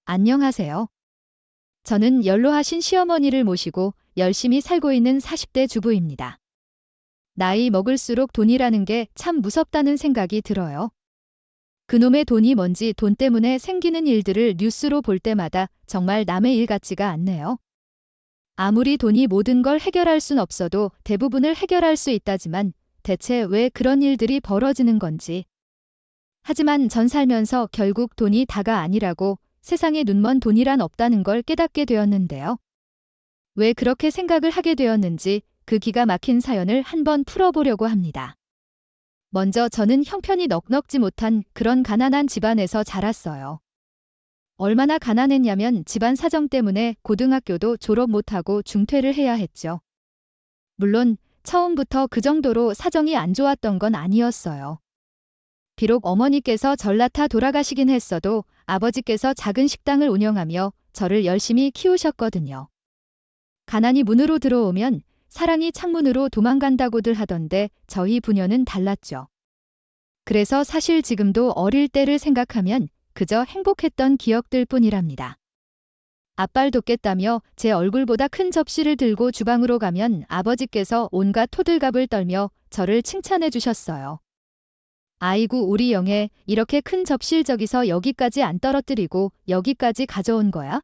안녕하세요. 저는 연로하신 시어머니를 모시고 열심히 살고 있는 40대 주부입니다. 나이 먹을수록 돈이라는 게 참 무섭다는 생각이 들어요. 그놈의 돈이 뭔지 돈 때문에 생기는 일들을 뉴스로 볼 때마다 정말 남의 일 같지가 않네요. 아무리 돈이 모든 걸 해결할 순 없어도 대부분을 해결할 수 있다지만 대체 왜 그런 일들이 벌어지는 건지. 하지만 전 살면서 결국 돈이 다가 아니라고 세상에 눈먼 돈이란 없다는 걸 깨닫게 되었는데요. 왜 그렇게 생각을 하게 되었는지 그 기가 막힌 사연을 한번 풀어보려고 합니다. 먼저 저는 형편이 넉넉지 못한 그런 가난한 집안에서 자랐어요. 얼마나 가난했냐면 집안 사정 때문에 고등학교도 졸업 못하고 중퇴를 해야 했죠. 물론 처음부터 그 정도로 사정이 안 좋았던 건 아니었어요. 비록 어머니께서 전라타 돌아가시긴 했어도 아버지께서 작은 식당을 운영하며 저를 열심히 키우셨거든요. 가난이 문으로 들어오면 사랑이 창문으로 도망간다고들 하던데 저희 부녀는 달랐죠. 그래서 사실 지금도 어릴 때를 생각하면 그저 행복했던 기억들 뿐이랍니다. 아빠를 돕겠다며 제 얼굴보다 큰 접시를 들고 주방으로 가면 아버지께서 온갖 토들갑을 떨며 저를 칭찬해 주셨어요. 아이고 우리 영애 이렇게 큰 접시를 저기서 여기까지 안 떨어뜨리고 여기까지 가져온 거야?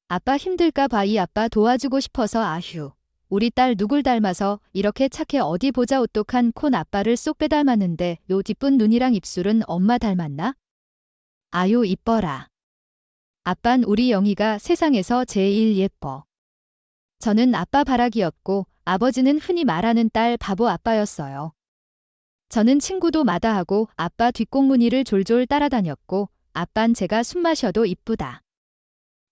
아빠 힘들까 봐 이 아빠 도와주고 싶어서 아휴. 우리 딸 누굴 닮아서 이렇게 착해 어디 보자 오똑한 콘 아빠를 쏙 빼닮았는데 요 뒷분 눈이랑 입술은 엄마 닮았나? 아유 이뻐라. 아빤 우리 영희가 세상에서 제일 예뻐. 저는 아빠 바라기였고 아버지는 흔히 말하는 딸 바보 아빠였어요. 저는 친구도 마다하고 아빠 뒷공무니를 졸졸 따라다녔고 아빤 제가 숨 마셔도 이쁘다.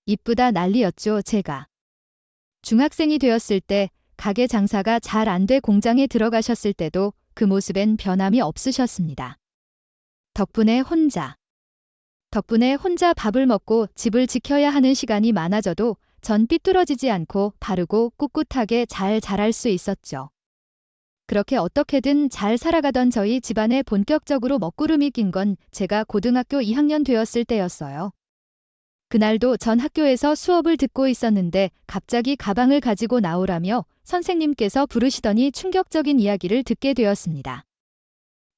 이쁘다 난리였죠 제가. 중학생이 되었을 때 가게 장사가 잘 안 돼 공장에 들어가셨을 때도 그 모습엔 변함이 없으셨습니다. 덕분에 혼자 밥을 먹고 집을 지켜야 하는 시간이 많아져도 전 삐뚤어지지 않고 바르고 꿋꿋하게 잘 자랄 수 있었죠. 그렇게 어떻게든 잘 살아가던 저희 집안에 본격적으로 먹구름이 낀 건 제가 고등학교 2학년 되었을 때였어요. 그날도 전 학교에서 수업을 듣고 있었는데 갑자기 가방을 가지고 나오라며 선생님께서 부르시더니 충격적인 이야기를 듣게 되었습니다.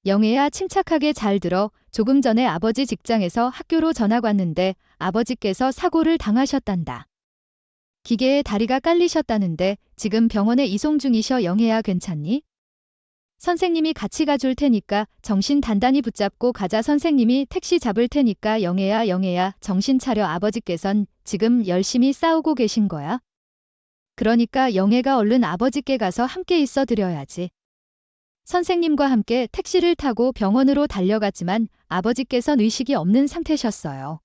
영애야 침착하게 잘 들어. 조금 전에 아버지 직장에서 학교로 전학 왔는데 아버지께서 사고를 당하셨단다. 기계에 다리가 깔리셨다는데 지금 병원에 이송 중이셔. 영애야 괜찮니? 선생님이 같이 가줄 테니까 정신 단단히 붙잡고 가자. 선생님이 택시 잡을 테니까 영애야 영애야 정신 차려. 아버지께선 지금 열심히 싸우고 계신 거야. 그러니까 영애가 얼른 아버지께 가서 함께 있어 드려야지. 선생님과 함께 택시를 타고 병원으로 달려갔지만 아버지께선 의식이 없는 상태셨어요.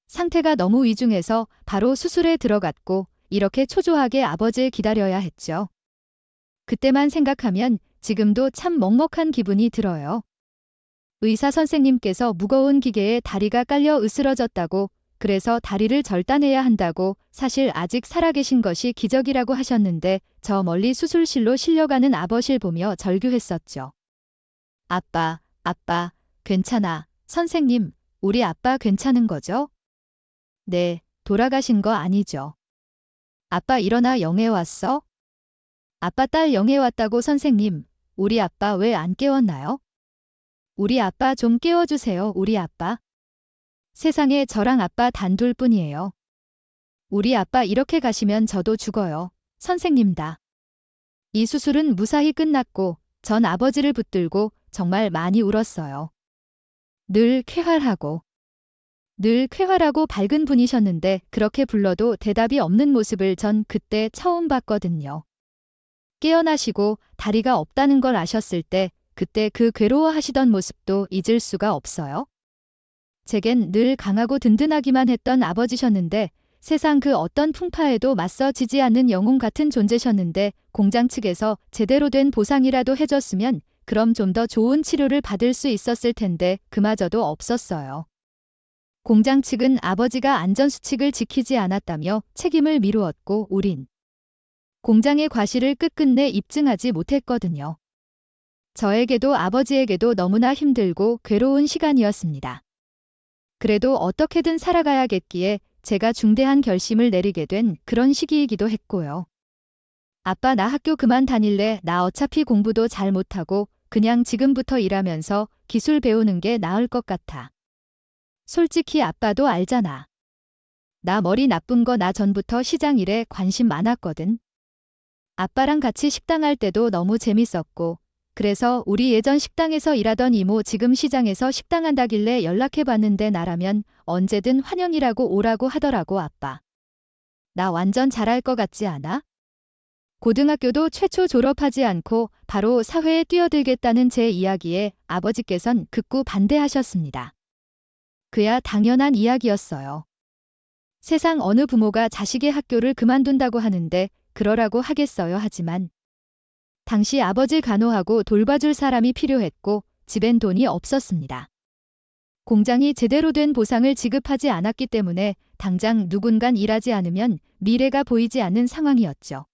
상태가 너무 위중해서 바로 수술에 들어갔고 이렇게 초조하게 아버지를 기다려야 했죠. 그때만 생각하면 지금도 참 먹먹한 기분이 들어요. 의사 선생님께서 무거운 기계에 다리가 깔려 으스러졌다고 그래서 다리를 절단해야 한다고 사실 아직 살아계신 것이 기적이라고 하셨는데 저 멀리 수술실로 실려가는 아버지를 보며 절규했었죠. 아빠, 괜찮아. 선생님, 우리 아빠 괜찮은 거죠? 네, 돌아가신 거 아니죠. 아빠 일어나. 영애 왔어? 아빠 딸 영애 왔다고. 선생님, 우리 아빠 왜 안 깨웠나요? 우리 아빠 좀 깨워주세요. 우리 아빠. 세상에 저랑 아빠 단둘뿐이에요. 우리 아빠 이렇게 가시면 저도 죽어요. 선생님다. 이 수술은 무사히 끝났고 전 아버지를 붙들고 정말 많이 울었어요. 늘 쾌활하고 밝은 분이셨는데 그렇게 불러도 대답이 없는 모습을 전 그때 처음 봤거든요. 깨어나시고 다리가 없다는 걸 아셨을 때 그때 그 괴로워하시던 모습도 잊을 수가 없어요. 제겐 늘 강하고 든든하기만 했던 아버지셨는데 세상 그 어떤 풍파에도 맞서지지 않는 영웅 같은 존재셨는데 공장 측에서 제대로 된 보상이라도 해줬으면 그럼 좀 더 좋은 치료를 받을 수 있었을 텐데 그마저도 없었어요. 공장 측은 아버지가 안전수칙을 지키지 않았다며 책임을 미루었고 우린 공장의 과실을 끝끝내 입증하지 못했거든요. 저에게도 아버지에게도 너무나 힘들고 괴로운 시간이었습니다. 그래도 어떻게든 살아가야겠기에 제가 중대한 결심을 내리게 된 그런 시기이기도 했고요. 아빠 나 학교 그만 다닐래? 나 어차피 공부도 잘 못하고 그냥 지금부터 일하면서 기술 배우는 게 나을 것 같아. 솔직히 아빠도 알잖아. 나 머리 나쁜 거 나 전부터 시장 일에 관심 많았거든. 아빠랑 같이 식당 할 때도 너무 재밌었고 그래서 우리 예전 식당에서 일하던 이모 지금 시장에서 식당 한다길래 연락해봤는데 나라면 언제든 환영이라고 오라고 하더라고 아빠. 나 완전 잘할 것 같지 않아? 고등학교도 최초 졸업하지 않고 바로 사회에 뛰어들겠다는 제 이야기에 아버지께선 극구 반대하셨습니다. 그야 당연한 이야기였어요. 세상 어느 부모가 자식의 학교를 그만둔다고 하는데 그러라고 하겠어요. 하지만 당시 아버지를 간호하고 돌봐줄 사람이 필요했고 집엔 돈이 없었습니다. 공장이 제대로 된 보상을 지급하지 않았기 때문에 당장 누군간 일하지 않으면 미래가 보이지 않는 상황이었죠.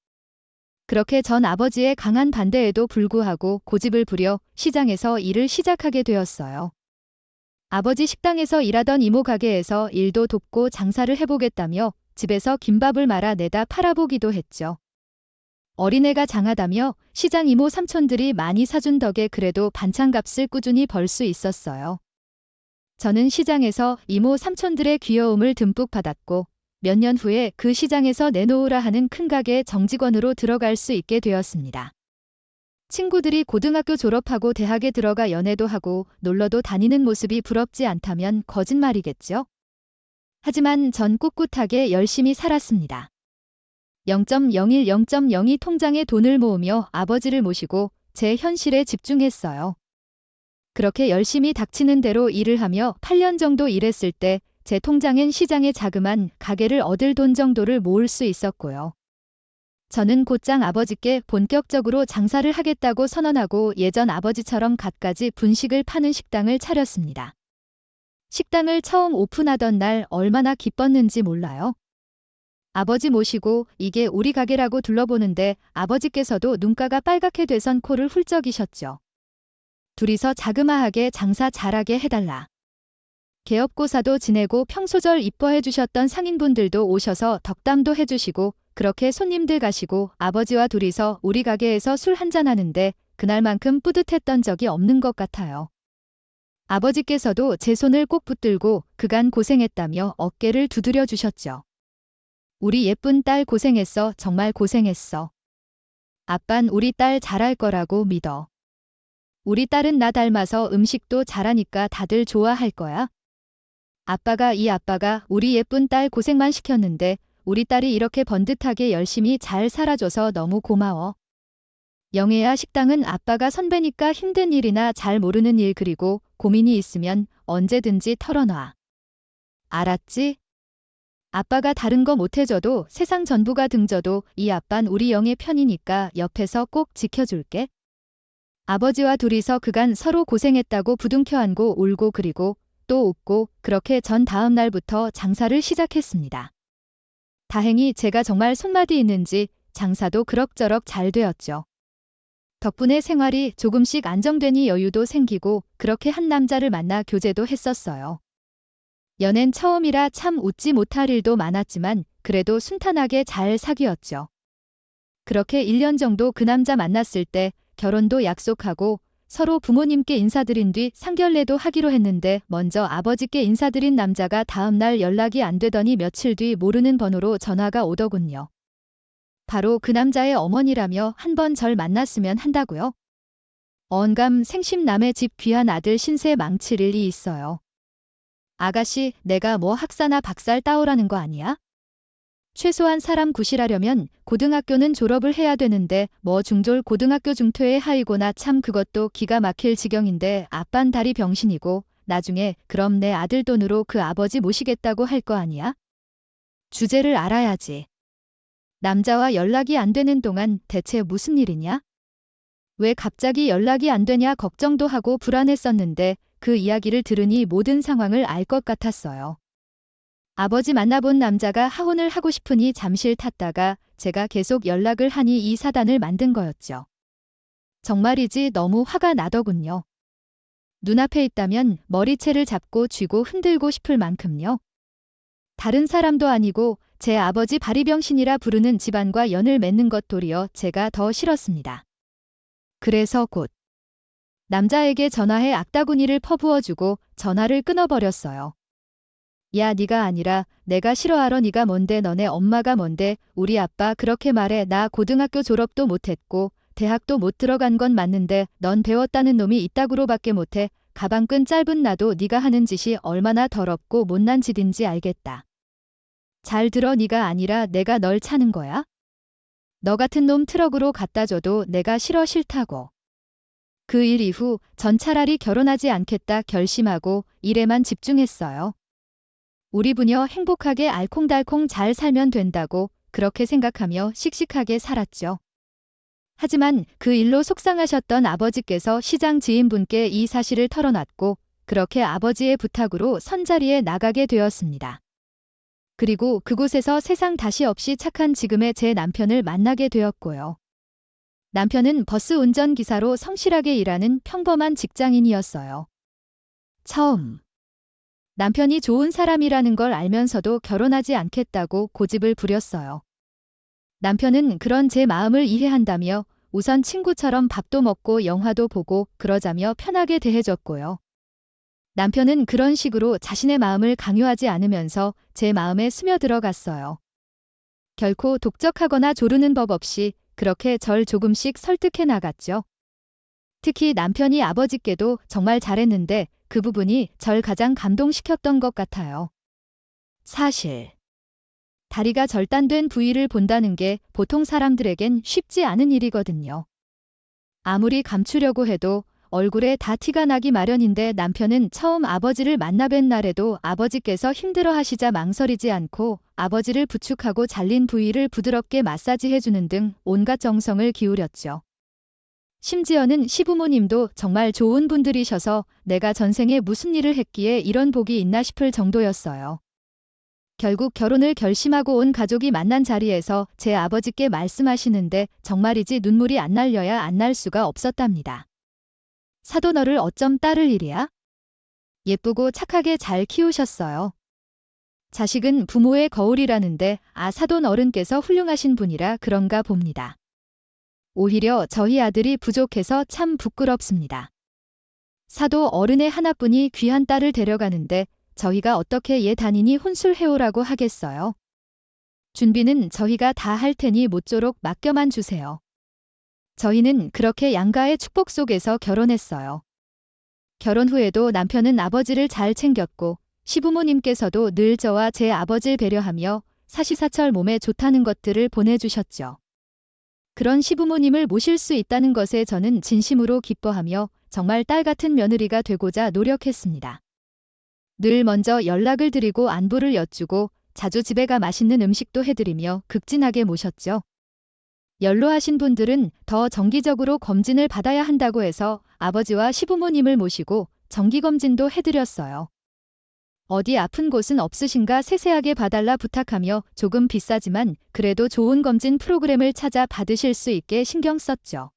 그렇게 전 아버지의 강한 반대에도 불구하고 고집을 부려 시장에서 일을 시작하게 되었어요. 아버지 식당에서 일하던 이모 가게에서 일도 돕고 장사를 해보겠다며 집에서 김밥을 말아 내다 팔아보기도 했죠. 어린애가 장하다며 시장 이모 삼촌들이 많이 사준 덕에 그래도 반찬값을 꾸준히 벌 수 있었어요. 저는 시장에서 이모 삼촌들의 귀여움을 듬뿍 받았고 몇 년 후에 그 시장에서 내놓으라 하는 큰 가게에 정직원으로 들어갈 수 있게 되었습니다. 친구들이 고등학교 졸업하고 대학에 들어가 연애도 하고 놀러도 다니는 모습이 부럽지 않다면 거짓말이겠죠? 하지만 전 꿋꿋하게 열심히 살았습니다. 0.01, 0.02 통장에 돈을 모으며 아버지를 모시고 제 현실에 집중했어요. 그렇게 열심히 닥치는 대로 일을 하며 8년 정도 일했을 때 제 통장엔 시장에 자그만 가게를 얻을 돈 정도를 모을 수 있었고요. 저는 곧장 아버지께 본격적으로 장사를 하겠다고 선언하고 예전 아버지처럼 갖가지 분식을 파는 식당을 차렸습니다. 식당을 처음 오픈하던 날 얼마나 기뻤는지 몰라요. 아버지 모시고 이게 우리 가게라고 둘러보는데 아버지께서도 눈가가 빨갛게 돼선 코를 훌쩍이셨죠. 둘이서 자그마하게 장사 잘하게 해달라. 개업고사도 지내고 평소절 이뻐해 주셨던 상인분들도 오셔서 덕담도 해주시고 그렇게 손님들 가시고 아버지와 둘이서 우리 가게에서 술 한잔 하는데 그날만큼 뿌듯했던 적이 없는 것 같아요. 아버지께서도 제 손을 꼭 붙들고 그간 고생했다며 어깨를 두드려 주셨죠. 우리 예쁜 딸 고생했어. 정말 고생했어. 아빤 우리 딸 잘할 거라고 믿어. 우리 딸은 나 닮아서 음식도 잘하니까 다들 좋아할 거야. 아빠가 우리 예쁜 딸 고생만 시켰는데 우리 딸이 이렇게 번듯하게 열심히 잘 살아줘서 너무 고마워. 영애야 식당은 아빠가 선배니까 힘든 일이나 잘 모르는 일 그리고 고민이 있으면 언제든지 털어놔. 알았지? 아빠가 다른 거 못해줘도 세상 전부가 등져도 이 아빤 우리 영애 편이니까 옆에서 꼭 지켜줄게. 아버지와 둘이서 그간 서로 고생했다고 부둥켜 안고 울고 그리고 또 웃고 그렇게 전 다음 날부터 장사를 시작했습니다. 다행히 제가 정말 손맛이 있는지 장사도 그럭저럭 잘 되었죠. 덕분에 생활이 조금씩 안정되니 여유도 생기고 그렇게 한 남자를 만나 교제도 했었어요. 연애는 처음이라 참 웃지 못할 일도 많았지만 그래도 순탄하게 잘 사귀었죠. 그렇게 1년 정도 그 남자 만났을 때 결혼도 약속하고 서로 부모님께 인사드린 뒤 상견례도 하기로 했는데 먼저 아버지께 인사드린 남자가 다음날 연락이 안 되더니 며칠 뒤 모르는 번호로 전화가 오더군요. 바로 그 남자의 어머니라며 한번 절 만났으면 한다고요? 언감 생심 남의 집 귀한 아들 신세 망칠 일이 있어요. 아가씨, 내가 뭐 학사나 박사를 따오라는 거 아니야? 최소한 사람 구실하려면 고등학교는 졸업을 해야 되는데 뭐 중졸 고등학교 중퇴에 하이고나 참 그것도 기가 막힐 지경인데 아빤 다리 병신이고 나중에 그럼 내 아들 돈으로 그 아버지 모시겠다고 할 거 아니야? 주제를 알아야지. 남자와 연락이 안 되는 동안 대체 무슨 일이냐? 왜 갑자기 연락이 안 되냐 걱정도 하고 불안했었는데 그 이야기를 들으니 모든 상황을 알 것 같았어요. 아버지 만나본 남자가 하혼을 하고 싶으니 잠실 탔다가 제가 계속 연락을 하니 이 사단을 만든 거였죠. 정말이지 너무 화가 나더군요. 눈앞에 있다면 머리채를 잡고 쥐고 흔들고 싶을 만큼요. 다른 사람도 아니고 제 아버지 바리병신이라 부르는 집안과 연을 맺는 것 도리어 제가 더 싫었습니다. 그래서 곧 남자에게 전화해 악다구니를 퍼부어주고 전화를 끊어버렸어요. 야, 네가 아니라 내가 싫어하러 네가 뭔데, 너네 엄마가 뭔데, 우리 아빠 그렇게 말해. 나 고등학교 졸업도 못했고 대학도 못 들어간 건 맞는데 넌 배웠다는 놈이 이따구로밖에 못해. 가방끈 짧은 나도 네가 하는 짓이 얼마나 더럽고 못난 짓인지 알겠다. 잘 들어, 네가 아니라 내가 널 차는 거야? 너 같은 놈 트럭으로 갖다 줘도 내가 싫다고. 그 일 이후 전 차라리 결혼하지 않겠다 결심하고 일에만 집중했어요. 우리 부녀 행복하게 알콩달콩 잘 살면 된다고 그렇게 생각하며 씩씩하게 살았죠. 하지만 그 일로 속상하셨던 아버지께서 시장 지인분께 이 사실을 털어놨고 그렇게 아버지의 부탁으로 선자리에 나가게 되었습니다. 그리고 그곳에서 세상 다시 없이 착한 지금의 제 남편을 만나게 되었고요. 남편은 버스 운전기사로 성실하게 일하는 평범한 직장인이었어요. 처음 남편이 좋은 사람이라는 걸 알면서도 결혼하지 않겠다고 고집을 부렸어요. 남편은 그런 제 마음을 이해한다며 우선 친구처럼 밥도 먹고 영화도 보고 그러자며 편하게 대해줬고요. 남편은 그런 식으로 자신의 마음을 강요하지 않으면서 제 마음에 스며들어갔어요. 결코 독적하거나 조르는 법 없이 그렇게 절 조금씩 설득해 나갔죠. 특히 남편이 아버지께도 정말 잘했는데 그 부분이 절 가장 감동시켰던 것 같아요. 사실 다리가 절단된 부위를 본다는 게 보통 사람들에겐 쉽지 않은 일이거든요. 아무리 감추려고 해도 얼굴에 다 티가 나기 마련인데 남편은 처음 아버지를 만나뵌 날에도 아버지께서 힘들어하시자 망설이지 않고 아버지를 부축하고 잘린 부위를 부드럽게 마사지해주는 등 온갖 정성을 기울였죠. 심지어는 시부모님도 정말 좋은 분들이셔서 내가 전생에 무슨 일을 했기에 이런 복이 있나 싶을 정도였어요. 결국 결혼을 결심하고 온 가족이 만난 자리에서 제 아버지께 말씀하시는데 정말이지 눈물이 안 날려야 안 날 수가 없었답니다. 사도 너를 어쩜 따를 일이야? 예쁘고 착하게 잘 키우셨어요. 자식은 부모의 거울이라는데 사돈 어른께서 훌륭하신 분이라 그런가 봅니다. 오히려 저희 아들이 부족해서 참 부끄럽습니다. 사도 어른의 하나뿐이 귀한 딸을 데려가는데 저희가 어떻게 얘 단인이 혼술해오라고 하겠어요. 준비는 저희가 다 할 테니 모쪼록 맡겨만 주세요. 저희는 그렇게 양가의 축복 속에서 결혼했어요. 결혼 후에도 남편은 아버지를 잘 챙겼고 시부모님께서도 늘 저와 제 아버지를 배려하며 사시사철 몸에 좋다는 것들을 보내주셨죠. 그런 시부모님을 모실 수 있다는 것에 저는 진심으로 기뻐하며 정말 딸 같은 며느리가 되고자 노력했습니다. 늘 먼저 연락을 드리고 안부를 여쭈고 자주 집에 가 맛있는 음식도 해드리며 극진하게 모셨죠. 연로하신 분들은 더 정기적으로 검진을 받아야 한다고 해서 아버지와 시부모님을 모시고 정기검진도 해드렸어요. 어디 아픈 곳은 없으신가 세세하게 봐달라 부탁하며 조금 비싸지만 그래도 좋은 검진 프로그램을 찾아 받으실 수 있게 신경 썼죠.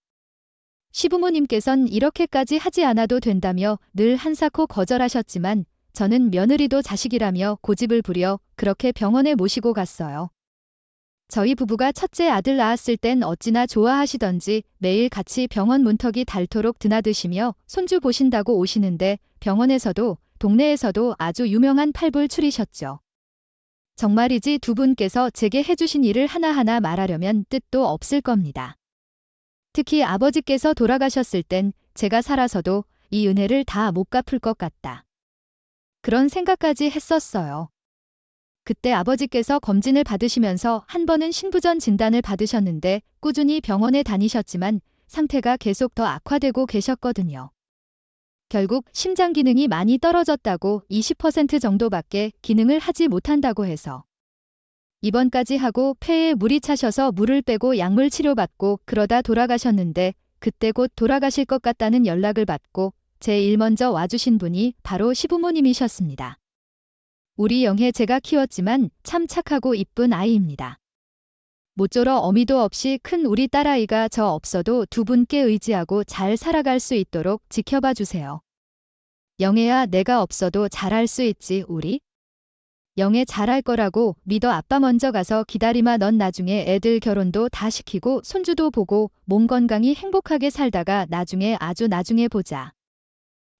시부모님께선 이렇게까지 하지 않아도 된다며 늘 한사코 거절하셨지만 저는 며느리도 자식이라며 고집을 부려 그렇게 병원에 모시고 갔어요. 저희 부부가 첫째 아들 낳았을 땐 어찌나 좋아하시던지 매일 같이 병원 문턱이 닳도록 드나드시며 손주 보신다고 오시는데 병원에서도 동네에서도 아주 유명한 팔불출이셨죠. 정말이지 두 분께서 제게 해주신 일을 하나하나 말하려면 뜻도 없을 겁니다. 특히 아버지께서 돌아가셨을 땐 제가 살아서도 이 은혜를 다 못 갚을 것 같다. 그런 생각까지 했었어요. 그때 아버지께서 검진을 받으시면서 한 번은 신부전 진단을 받으셨는데 꾸준히 병원에 다니셨지만 상태가 계속 더 악화되고 계셨거든요. 결국 심장 기능이 많이 떨어졌다고 20% 정도밖에 기능을 하지 못한다고 해서 입원까지 하고 폐에 물이 차셔서 물을 빼고 약물 치료받고 그러다 돌아가셨는데 그때 곧 돌아가실 것 같다는 연락을 받고 제일 먼저 와주신 분이 바로 시부모님이셨습니다. 우리 영혜 제가 키웠지만 참 착하고 이쁜 아이입니다. 모쪼록 어미도 없이 큰 우리 딸아이가 저 없어도 두 분께 의지하고 잘 살아갈 수 있도록 지켜봐 주세요. 영애야, 내가 없어도 잘할 수 있지, 우리? 영애 잘할 거라고 믿어. 아빠 먼저 가서 기다리마. 넌 나중에 애들 결혼도 다 시키고 손주도 보고 몸 건강히 행복하게 살다가 나중에 아주 나중에 보자.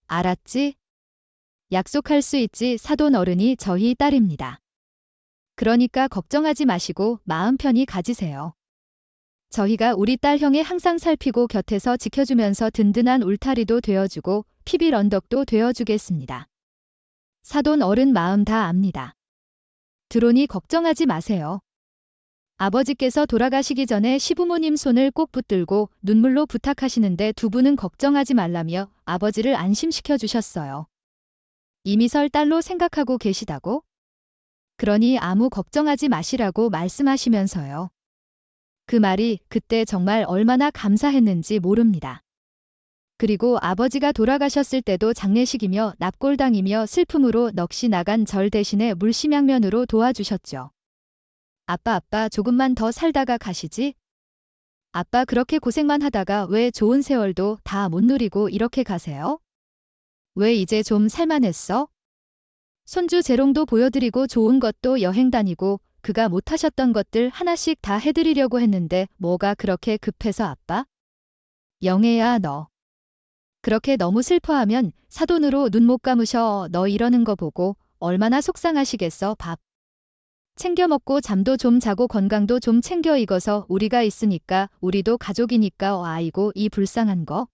알았지? 약속할 수 있지. 사돈 어른이 저희 딸입니다. 그러니까 걱정하지 마시고 마음 편히 가지세요. 저희가 우리 딸 형에 항상 살피고 곁에서 지켜주면서 든든한 울타리도 되어주고 피빌 언덕도 되어주겠습니다. 사돈 어른 마음 다 압니다. 들어오니 걱정하지 마세요. 아버지께서 돌아가시기 전에 시부모님 손을 꼭 붙들고 눈물로 부탁하시는데 두 분은 걱정하지 말라며 아버지를 안심시켜 주셨어요. 이미설 딸로 생각하고 계시다고? 그러니 아무 걱정하지 마시라고 말씀하시면서요. 그 말이 그때 정말 얼마나 감사했는지 모릅니다. 그리고 아버지가 돌아가셨을 때도 장례식이며 납골당이며 슬픔으로 넋이 나간 절 대신에 물심양면으로 도와주셨죠. 아빠 조금만 더 살다가 가시지? 아빠 그렇게 고생만 하다가 왜 좋은 세월도 다 못 누리고 이렇게 가세요? 왜 이제 좀 살만했어? 손주 재롱도 보여드리고 좋은 것도 여행 다니고 그가 못하셨던 것들 하나씩 다 해드리려고 했는데 뭐가 그렇게 급해서 아빠? 영애야 너. 그렇게 너무 슬퍼하면 사돈으로 눈 못 감으셔. 너 이러는 거 보고 얼마나 속상하시겠어. 밥 챙겨 먹고 잠도 좀 자고 건강도 좀 챙겨. 익어서 우리가 있으니까 우리도 가족이니까. 아이고 이 불쌍한 거.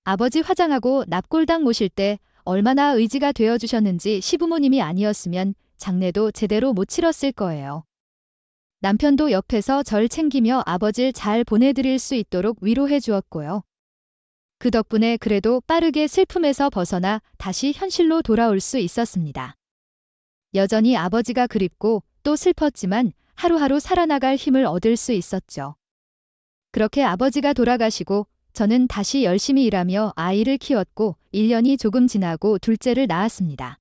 아버지 화장하고 납골당 모실 때 얼마나 의지가 되어주셨는지. 시부모님이 아니었으면 장례도 제대로 못 치렀을 거예요. 남편도 옆에서 절 챙기며 아버지를 잘 보내드릴 수 있도록 위로해 주었고요. 그 덕분에 그래도 빠르게 슬픔에서 벗어나 다시 현실로 돌아올 수 있었습니다. 여전히 아버지가 그립고 또 슬펐지만 하루하루 살아나갈 힘을 얻을 수 있었죠. 그렇게 아버지가 돌아가시고 저는 다시 열심히 일하며 아이를 키웠고 1년이 조금 지나고 둘째를 낳았습니다.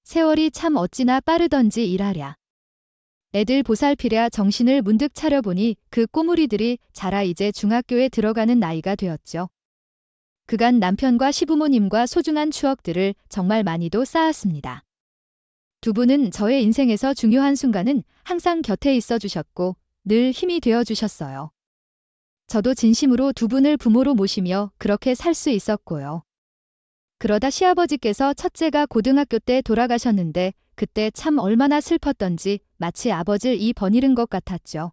세월이 참 어찌나 빠르던지 일하랴. 애들 보살피랴 정신을 문득 차려보니 그 꼬물이들이 자라 이제 중학교에 들어가는 나이가 되었죠. 그간 남편과 시부모님과 소중한 추억들을 정말 많이도 쌓았습니다. 두 분은 저의 인생에서 중요한 순간은 항상 곁에 있어 주셨고 늘 힘이 되어 주셨어요. 저도 진심으로 두 분을 부모로 모시며 그렇게 살 수 있었고요. 그러다 시아버지께서 첫째가 고등학교 때 돌아가셨는데 그때 참 얼마나 슬펐던지 마치 아버지를 버리는 것 같았죠.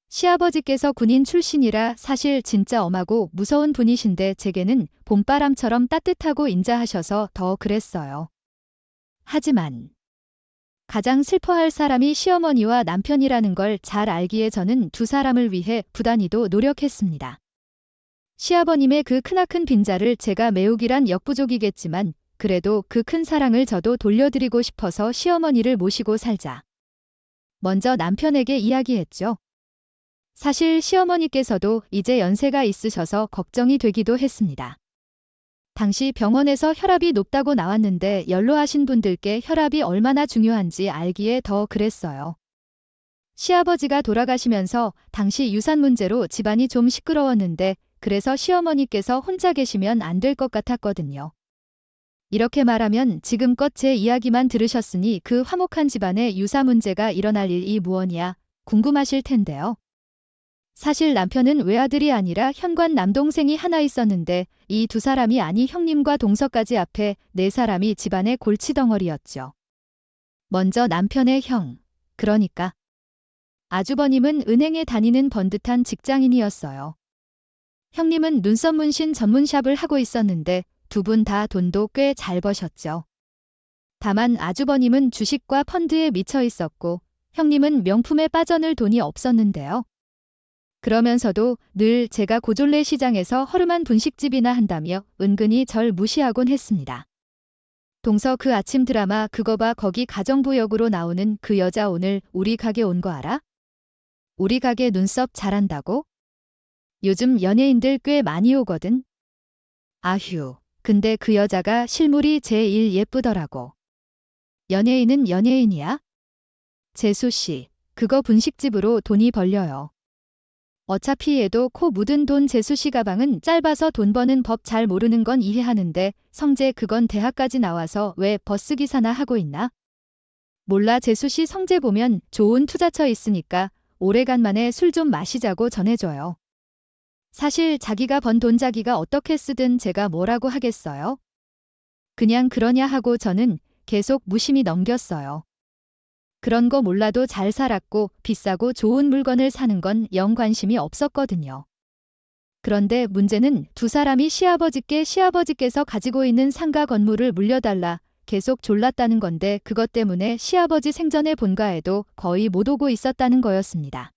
시아버지께서 군인 출신이라 사실 진짜 엄하고 무서운 분이신데 제게는 봄바람처럼 따뜻하고 인자하셔서 더 그랬어요. 하지만 가장 슬퍼할 사람이 시어머니와 남편이라는 걸 잘 알기에 저는 두 사람을 위해 부단히도 노력했습니다. 시아버님의 그 크나큰 빈자를 제가 메우기란 역부족이겠지만 그래도 그 큰 사랑을 저도 돌려드리고 싶어서 시어머니를 모시고 살자. 먼저 남편에게 이야기했죠. 사실 시어머니께서도 이제 연세가 있으셔서 걱정이 되기도 했습니다. 당시 병원에서 혈압이 높다고 나왔는데 연로하신 분들께 혈압이 얼마나 중요한지 알기에 더 그랬어요. 시아버지가 돌아가시면서 당시 유산 문제로 집안이 좀 시끄러웠는데 그래서 시어머니께서 혼자 계시면 안 될 것 같았거든요. 이렇게 말하면 지금껏 제 이야기만 들으셨으니 그 화목한 집안에 유사 문제가 일어날 일이 무엇이냐 궁금하실 텐데요. 사실 남편은 외아들이 아니라 현관 남동생이 하나 있었는데 이 두 사람이 아니 형님과 동서까지 앞에 네 사람이 집안의 골치덩어리였죠. 먼저 남편의 형, 그러니까 아주버님은 은행에 다니는 번듯한 직장인이었어요. 형님은 눈썹 문신 전문샵을 하고 있었는데 두 분 다 돈도 꽤 잘 버셨죠. 다만 아주버님은 주식과 펀드에 미쳐 있었고 형님은 명품에 빠져늘 돈이 없었는데요. 그러면서도 늘 제가 고졸레 시장에서 허름한 분식집이나 한다며 은근히 절 무시하곤 했습니다. 동서 그 아침 드라마 그거 봐 거기 가정부 역으로 나오는 그 여자 오늘 우리 가게 온 거 알아? 우리 가게 눈썹 잘한다고? 요즘 연예인들 꽤 많이 오거든. 아휴, 근데 그 여자가 실물이 제일 예쁘더라고. 연예인은 연예인이야? 재수 씨, 그거 분식집으로 돈이 벌려요. 어차피 얘도 코 묻은 돈 재수씨 가방은 짧아서 돈 버는 법 잘 모르는 건 이해하는데 성재 그건 대학까지 나와서 왜 버스기사나 하고 있나? 몰라 재수씨 성재 보면 좋은 투자처 있으니까 오래간만에 술 좀 마시자고 전해줘요. 사실 자기가 번 돈 자기가 어떻게 쓰든 제가 뭐라고 하겠어요? 그냥 그러냐 하고 저는 계속 무심히 넘겼어요. 그런 거 몰라도 잘 살았고 비싸고 좋은 물건을 사는 건 영 관심이 없었거든요. 그런데 문제는 두 사람이 시아버지께서 가지고 있는 상가 건물을 물려달라 계속 졸랐다는 건데 그것 때문에 시아버지 생전의 본가에도 거의 못 오고 있었다는 거였습니다.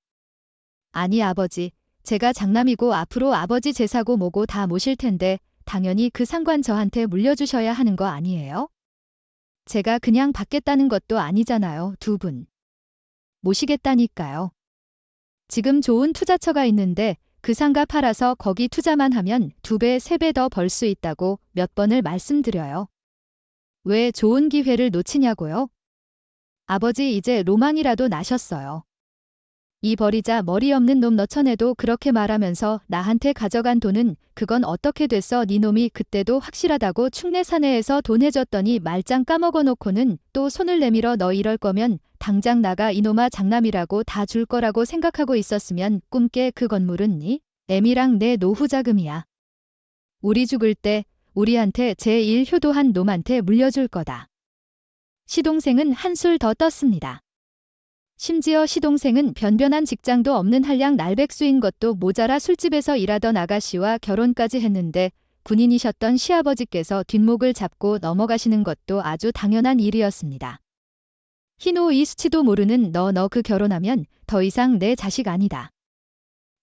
아니 아버지, 제가 장남이고 앞으로 아버지 제사고 뭐고 다 모실 텐데 당연히 그 상관 저한테 물려주셔야 하는 거 아니에요? 제가 그냥 받겠다는 것도 아니잖아요, 두 분. 모시겠다니까요. 지금 좋은 투자처가 있는데 그 상가 팔아서 거기 투자만 하면 2배, 3배 더 벌 수 있다고 몇 번을 말씀드려요. 왜 좋은 기회를 놓치냐고요? 아버지 이제 로망이라도 나셨어요. 이 버리자 머리 없는 놈 너천에도 그렇게 말하면서 나한테 가져간 돈은 그건 어떻게 됐어 네 놈이 그때도 확실하다고 충내 사내에서 돈 해줬더니 말짱 까먹어 놓고는 또 손을 내밀어 너 이럴 거면 당장 나가 이놈아 장남이라고 다 줄 거라고 생각하고 있었으면 꿈깨 그 건물은 네 애미랑 내 노후 자금이야. 우리 죽을 때 우리한테 제1 효도한 놈한테 물려줄 거다. 시동생은 한술 더 떴습니다. 심지어 시동생은 변변한 직장도 없는 한량 날백수인 것도 모자라 술집에서 일하던 아가씨와 결혼까지 했는데 군인이셨던 시아버지께서 뒷목을 잡고 넘어가시는 것도 아주 당연한 일이었습니다. 희노 이 수치도 모르는 너 그 결혼하면 더 이상 내 자식 아니다.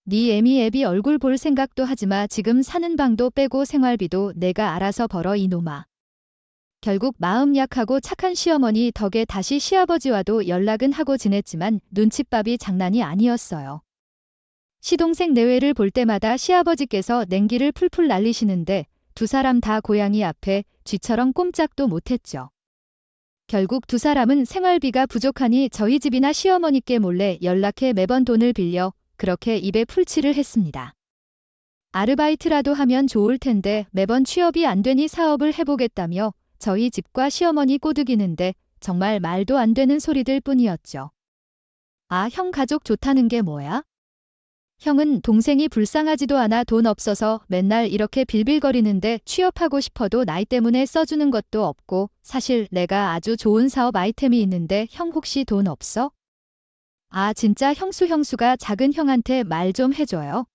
네 애미 애비 얼굴 볼 생각도 하지마. 지금 사는 방도 빼고 생활비도 내가 알아서 벌어 이놈아. 결국 마음 약하고 착한 시어머니 덕에 다시 시아버지와도 연락은 하고 지냈지만 눈칫밥이 장난이 아니었어요. 시동생 내외를 볼 때마다 시아버지께서 냉기를 풀풀 날리시는데 두 사람 다 고양이 앞에 쥐처럼 꼼짝도 못했죠. 결국 두 사람은 생활비가 부족하니 저희 집이나 시어머니께 몰래 연락해 매번 돈을 빌려 그렇게 입에 풀칠을 했습니다. 아르바이트라도 하면 좋을 텐데 매번 취업이 안 되니 사업을 해보겠다며 저희 집과 시어머니 꼬드기는데 정말 말도 안 되는 소리들 뿐이었죠. 아, 형 가족 좋다는 게 뭐야? 형은 동생이 불쌍하지도 않아 돈 없어서 맨날 이렇게 빌빌거리는데 취업하고 싶어도 나이 때문에 써주는 것도 없고 사실 내가 아주 좋은 사업 아이템이 있는데 형 혹시 돈 없어? 아 진짜 형수가 작은 형한테 말 좀 해줘요.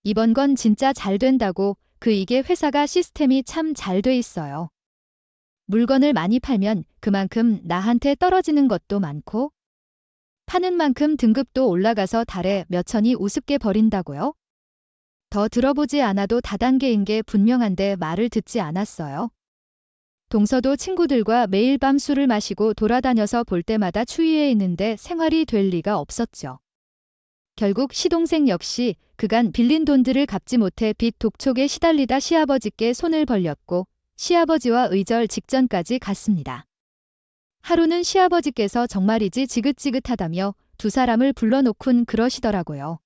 이번 건 진짜 잘 된다고 이게 회사가 시스템이 참 잘 돼 있어요. 물건을 많이 팔면 그만큼 나한테 떨어지는 것도 많고 파는 만큼 등급도 올라가서 달에 몇천이 우습게 버린다고요? 더 들어보지 않아도 다단계인 게 분명한데 말을 듣지 않았어요. 동서도 친구들과 매일 밤 술을 마시고 돌아다녀서 볼 때마다 추위에 있는데 생활이 될 리가 없었죠. 결국 시동생 역시 그간 빌린 돈들을 갚지 못해 빚 독촉에 시달리다 시아버지께 손을 벌렸고 시아버지와 의절 직전까지 갔습니다. 하루는 시아버지께서 정말이지 지긋지긋하다며 두 사람을 불러놓곤 그러시더라고요.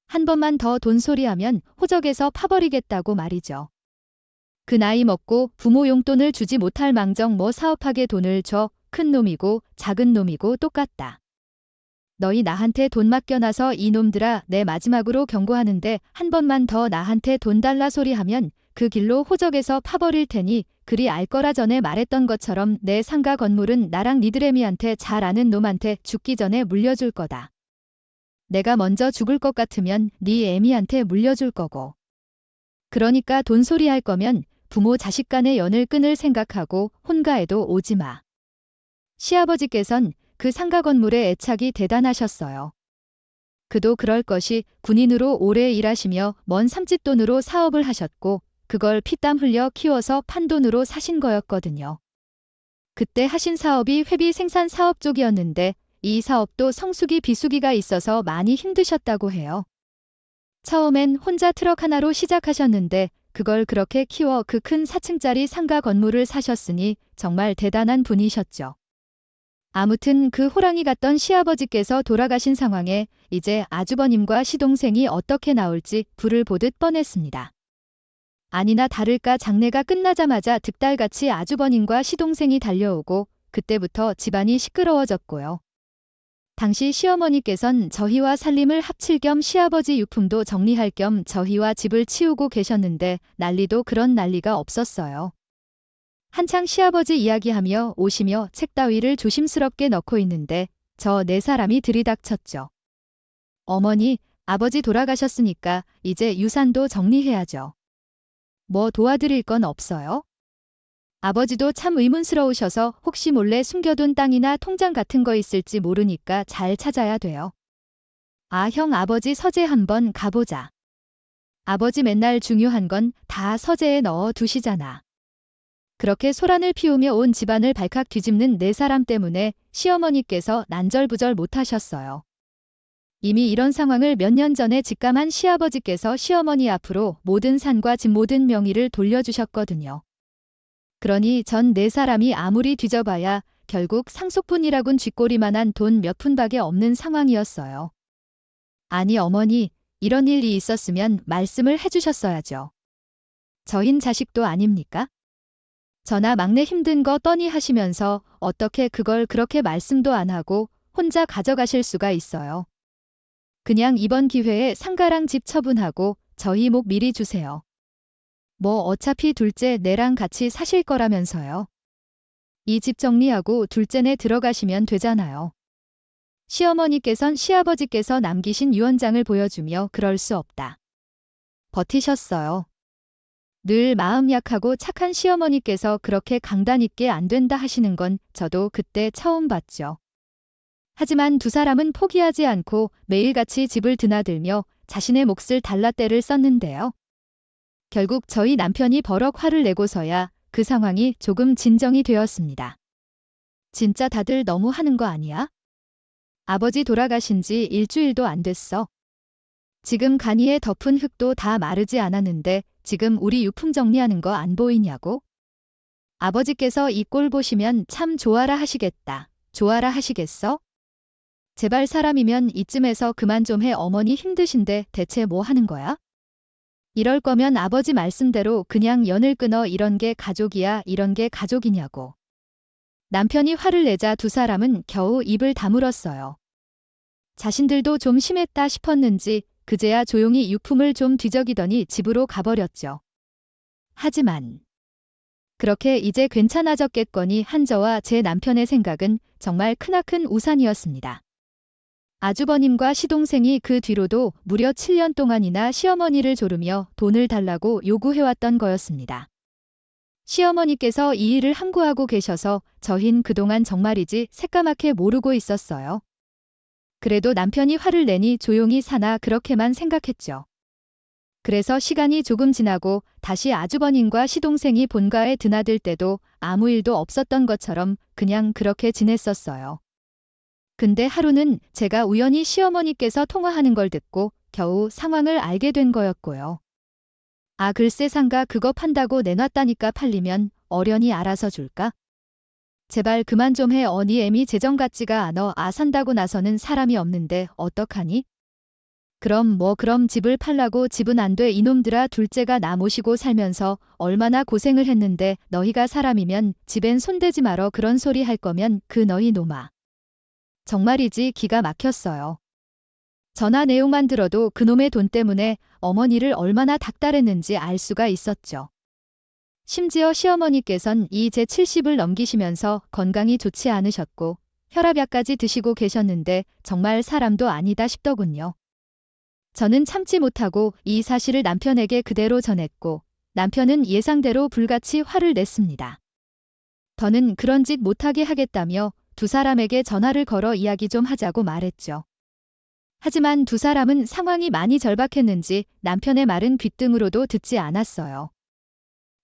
한 번만 더 돈소리하면 호적에서 파버리겠다고 말이죠. 그 나이 먹고 부모 용돈을 주지 못할 망정 뭐 사업하게 돈을 줘. 큰 놈이고 작은 놈이고 똑같다. 너희 나한테 돈 맡겨놔서 이놈들아 내 마지막으로 경고하는데 한 번만 더 나한테 돈 달라 소리하면 그 길로 호적에서 파버릴 테니 그리 알 거라 전에 말했던 것처럼 내 상가 건물은 나랑 니드레미한테 잘 아는 놈한테 죽기 전에 물려줄 거다. 내가 먼저 죽을 것 같으면 네 애미한테 물려줄 거고. 그러니까 돈소리 할 거면 부모 자식 간의 연을 끊을 생각하고 혼가에도 오지 마. 시아버지께선 그 상가 건물에 애착이 대단하셨어요. 그도 그럴 것이 군인으로 오래 일하시며 먼 삼짓돈으로 사업을 하셨고 그걸 피땀 흘려 키워서 판 돈으로 사신 거였거든요. 그때 하신 사업이 회비 생산 사업 쪽이었는데 이 사업도 성수기 비수기가 있어서 많이 힘드셨다고 해요. 처음엔 혼자 트럭 하나로 시작하셨는데 그걸 그렇게 키워 그 큰 4층짜리 상가 건물을 사셨으니 정말 대단한 분이셨죠. 아무튼 그 호랑이 같던 시아버지께서 돌아가신 상황에 이제 아주버님과 시동생이 어떻게 나올지 불을 보듯 뻔했습니다. 아니나 다를까 장례가 끝나자마자 득달같이 아주버님과 시동생이 달려오고 그때부터 집안이 시끄러워졌고요. 당시 시어머니께선 저희와 살림을 합칠 겸 시아버지 유품도 정리할 겸 저희와 집을 치우고 계셨는데 난리도 그런 난리가 없었어요. 한창 시아버지 이야기하며 오시며 책 따위를 조심스럽게 넣고 있는데 저 네 사람이 들이닥쳤죠. 어머니, 아버지 돌아가셨으니까 이제 유산도 정리해야죠. 뭐 도와드릴 건 없어요? 아버지도 참 의문스러우셔서 혹시 몰래 숨겨둔 땅이나 통장 같은 거 있을지 모르니까 잘 찾아야 돼요. 아, 형 아버지 서재 한번 가보자. 아버지 맨날 중요한 건 다 서재에 넣어 두시잖아. 그렇게 소란을 피우며 온 집안을 발칵 뒤집는 네 사람 때문에 시어머니께서 난절부절 못하셨어요. 이미 이런 상황을 몇 년 전에 직감한 시아버지께서 시어머니 앞으로 모든 산과 집 모든 명의를 돌려주셨거든요. 그러니 전 네 사람이 아무리 뒤져봐야 결국 상속분이라곤 쥐꼬리만한 돈 몇 푼밖에 없는 상황이었어요. 아니 어머니, 이런 일이 있었으면 말씀을 해주셨어야죠. 저흰 자식도 아닙니까? 저나 막내 힘든 거 뻔히 하시면서 어떻게 그걸 그렇게 말씀도 안 하고 혼자 가져가실 수가 있어요. 그냥 이번 기회에 상가랑 집 처분하고 저희 목 미리 주세요. 뭐 어차피 둘째 내랑 같이 사실 거라면서요. 이 집 정리하고 둘째네 들어가시면 되잖아요. 시어머니께선 시아버지께서 남기신 유언장을 보여주며 그럴 수 없다. 버티셨어요. 늘 마음 약하고 착한 시어머니께서 그렇게 강단 있게 안 된다 하시는 건 저도 그때 처음 봤죠. 하지만 두 사람은 포기하지 않고 매일같이 집을 드나들며 자신의 몫을 달라떼를 썼는데요. 결국 저희 남편이 버럭 화를 내고서야 그 상황이 조금 진정이 되었습니다. 진짜 다들 너무 하는 거 아니야? 아버지 돌아가신 지 일주일도 안 됐어. 지금 간이에 덮은 흙도 다 마르지 않았는데 지금 우리 유품 정리하는 거 안 보이냐고? 아버지께서 이 꼴 보시면 참 좋아라 하시겠다. 좋아라 하시겠어? 제발 사람이면 이쯤에서 그만 좀 해. 어머니 힘드신데 대체 뭐 하는 거야? 이럴 거면 아버지 말씀대로 그냥 연을 끊어. 이런 게 가족이야, 이런 게 가족이냐고. 남편이 화를 내자 두 사람은 겨우 입을 다물었어요. 자신들도 좀 심했다 싶었는지 그제야 조용히 유품을 좀 뒤적이더니 집으로 가버렸죠. 하지만 그렇게 이제 괜찮아졌겠거니 한 저와 제 남편의 생각은 정말 크나큰 우산이었습니다. 아주버님과 시동생이 그 뒤로도 무려 7년 동안이나 시어머니를 조르며 돈을 달라고 요구해왔던 거였습니다. 시어머니께서 이 일을 함구하고 계셔서 저흰 그동안 정말이지 새까맣게 모르고 있었어요. 그래도 남편이 화를 내니 조용히 사나 그렇게만 생각했죠. 그래서 시간이 조금 지나고 다시 아주버님과 시동생이 본가에 드나들 때도 아무 일도 없었던 것처럼 그냥 그렇게 지냈었어요. 근데 하루는 제가 우연히 시어머니께서 통화하는 걸 듣고 겨우 상황을 알게 된 거였고요. 아 글쎄 상가 그거 판다고 내놨다니까 팔리면 어련히 알아서 줄까? 제발 그만 좀 해. 어니 애미 재정 같지가 않어. 아 산다고 나서는 사람이 없는데 어떡하니? 그럼 집을 팔라고. 집은 안 돼. 이놈들아 둘째가 나 모시고 살면서 얼마나 고생을 했는데 너희가 사람이면 집엔 손대지 말어. 그런 소리 할 거면 그 너희 놈아. 정말이지 기가 막혔어요. 전화 내용만 들어도 그놈의 돈 때문에 어머니를 얼마나 닥달했는지 알 수가 있었죠. 심지어 시어머니께선 이제 70을 넘기시면서 건강이 좋지 않으셨고 혈압약까지 드시고 계셨는데 정말 사람도 아니다 싶더군요. 저는 참지 못하고 이 사실을 남편에게 그대로 전했고 남편은 예상대로 불같이 화를 냈습니다. 더는 그런 짓 못하게 하겠다며 두 사람에게 전화를 걸어 이야기 좀 하자고 말했죠. 하지만 두 사람은 상황이 많이 절박했는지 남편의 말은 귓등으로도 듣지 않았어요.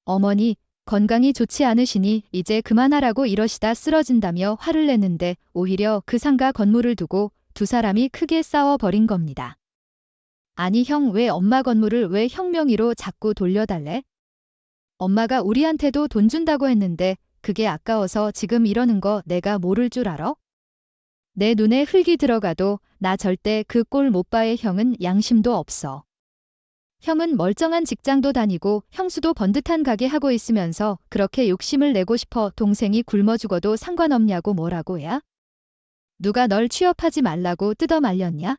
어머니, 건강이 좋지 않으시니 이제 그만하라고 이러시다 쓰러진다며 화를 냈는데 오히려 그 상가 건물을 두고 두 사람이 크게 싸워버린 겁니다. 아니 형 왜 엄마 건물을 왜 형 명의로 자꾸 돌려달래? 엄마가 우리한테도 돈 준다고 했는데 그게 아까워서 지금 이러는 거 내가 모를 줄 알아? 내 눈에 흙이 들어가도 나 절대 그 꼴 못 봐의 형은 양심도 없어. 형은 멀쩡한 직장도 다니고 형수도 번듯한 가게 하고 있으면서 그렇게 욕심을 내고 싶어 동생이 굶어 죽어도 상관없냐고 뭐라고 야? 누가 널 취업하지 말라고 뜯어 말렸냐?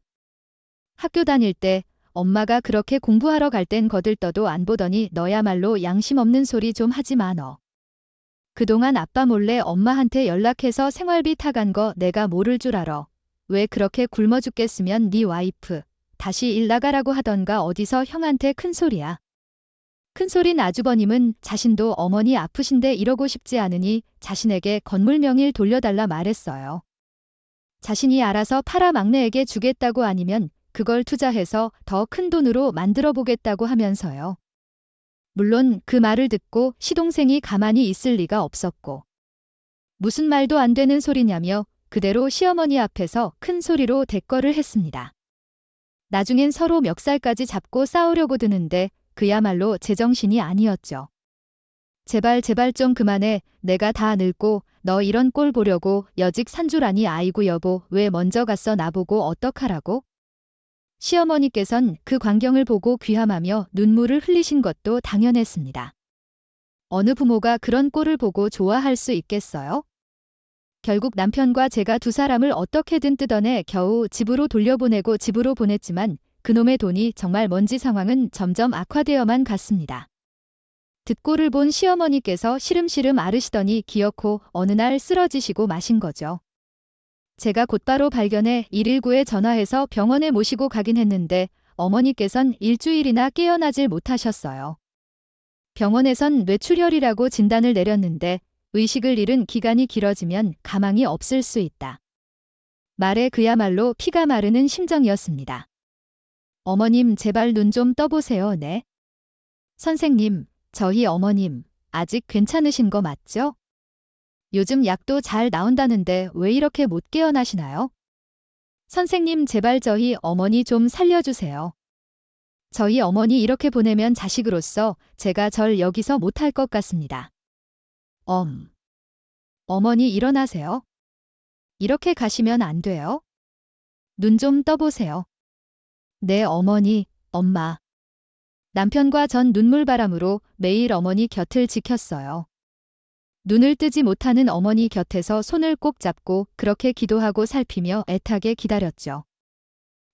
학교 다닐 때 엄마가 그렇게 공부하러 갈 땐 거들떠도 안 보더니 너야말로 양심 없는 소리 좀 하지 마 너. 그동안 아빠 몰래 엄마한테 연락해서 생활비 타간 거 내가 모를 줄 알아. 왜 그렇게 굶어 죽겠으면 네 와이프 다시 일 나가라고 하던가 어디서 형한테 큰소리야. 큰소린 아주버님은 자신도 어머니 아프신데 이러고 싶지 않으니 자신에게 건물 명의 돌려달라 말했어요. 자신이 알아서 팔아 막내에게 주겠다고 아니면 그걸 투자해서 더 큰 돈으로 만들어 보겠다고 하면서요. 물론 그 말을 듣고 시동생이 가만히 있을 리가 없었고 무슨 말도 안 되는 소리냐며 그대로 시어머니 앞에서 큰 소리로 대꾸를 했습니다. 나중엔 서로 멱살까지 잡고 싸우려고 드는데 그야말로 제정신이 아니었죠. 제발 좀 그만해. 내가 다 늙고 너 이런 꼴 보려고 여직 산 줄 아니. 아이고 여보 왜 먼저 갔어 나보고 어떡하라고? 시어머니께선 그 광경을 보고 귀함하며 눈물을 흘리신 것도 당연했습니다. 어느 부모가 그런 꼴을 보고 좋아할 수 있겠어요? 결국 남편과 제가 두 사람을 어떻게든 뜯어내 겨우 집으로 돌려보내고 집으로 보냈지만 그놈의 돈이 정말 뭔지 상황은 점점 악화되어만 갔습니다. 듣고를 본 시어머니께서 시름시름 앓으시더니 기어코 어느 날 쓰러지시고 마신 거죠. 제가 곧바로 발견해 119에 전화해서 병원에 모시고 가긴 했는데 어머니께선 일주일이나 깨어나질 못하셨어요. 병원에선 뇌출혈이라고 진단을 내렸는데 의식을 잃은 기간이 길어지면 가망이 없을 수 있다. 말에 그야말로 피가 마르는 심정이었습니다. 어머님 제발 눈 좀 떠보세요. 네. 선생님, 저희 어머님 아직 괜찮으신 거 맞죠? 요즘 약도 잘 나온다는데 왜 이렇게 못 깨어나시나요? 선생님 제발 저희 어머니 좀 살려주세요. 저희 어머니 이렇게 보내면 자식으로서 제가 절 여기서 못할 것 같습니다. 어머니 일어나세요. 이렇게 가시면 안 돼요. 눈 좀 떠보세요. 네 어머니, 엄마. 남편과 전 눈물바람으로 매일 어머니 곁을 지켰어요. 눈을 뜨지 못하는 어머니 곁에서 손을 꼭 잡고 그렇게 기도하고 살피며 애타게 기다렸죠.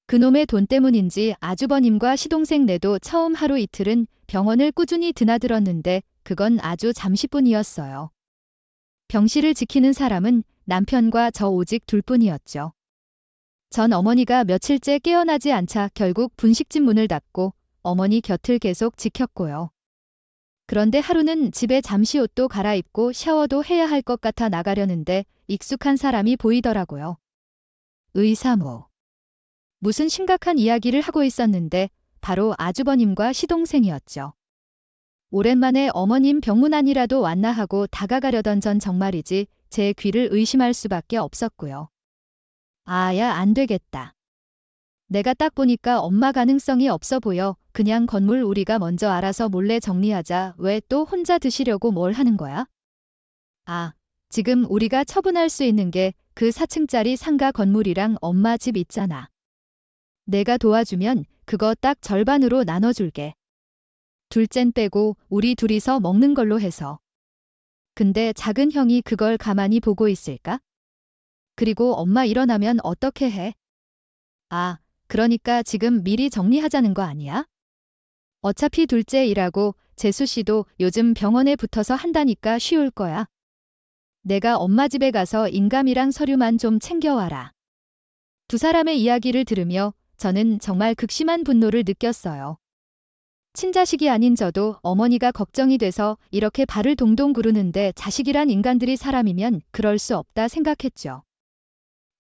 그놈의 돈 때문인지 아주버님과 시동생 내도 처음 하루 이틀은 병원을 꾸준히 드나들었는데 그건 아주 잠시뿐이었어요. 병실을 지키는 사람은 남편과 저 오직 둘뿐이었죠. 전 어머니가 며칠째 깨어나지 않자 결국 분식집 문을 닫고 어머니 곁을 계속 지켰고요. 그런데 하루는 집에 잠시 옷도 갈아입고 샤워도 해야 할 것 같아 나가려는데 익숙한 사람이 보이더라고요. 의사모. 무슨 심각한 이야기를 하고 있었는데 바로 아주버님과 시동생이었죠. 오랜만에 어머님 병문 안이라도 왔나 하고 다가가려던 전 정말이지 제 귀를 의심할 수밖에 없었고요. 아야 안 되겠다. 내가 딱 보니까 엄마 가능성이 없어 보여. 그냥 건물 우리가 먼저 알아서 몰래 정리하자. 왜 또 혼자 드시려고 뭘 하는 거야? 아, 지금 우리가 처분할 수 있는 게 그 4층짜리 상가 건물이랑 엄마 집 있잖아. 내가 도와주면 그거 딱 절반으로 나눠줄게. 둘째는 빼고 우리 둘이서 먹는 걸로 해서. 근데 작은 형이 그걸 가만히 보고 있을까? 그리고 엄마 일어나면 어떻게 해? 아, 그러니까 지금 미리 정리하자는 거 아니야? 어차피 둘째 일하고 재수 씨도 요즘 병원에 붙어서 한다니까 쉬울 거야. 내가 엄마 집에 가서 인감이랑 서류만 좀 챙겨와라. 두 사람의 이야기를 들으며 저는 정말 극심한 분노를 느꼈어요. 친자식이 아닌 저도 어머니가 걱정이 돼서 이렇게 발을 동동 구르는데 자식이란 인간들이 사람이면 그럴 수 없다 생각했죠.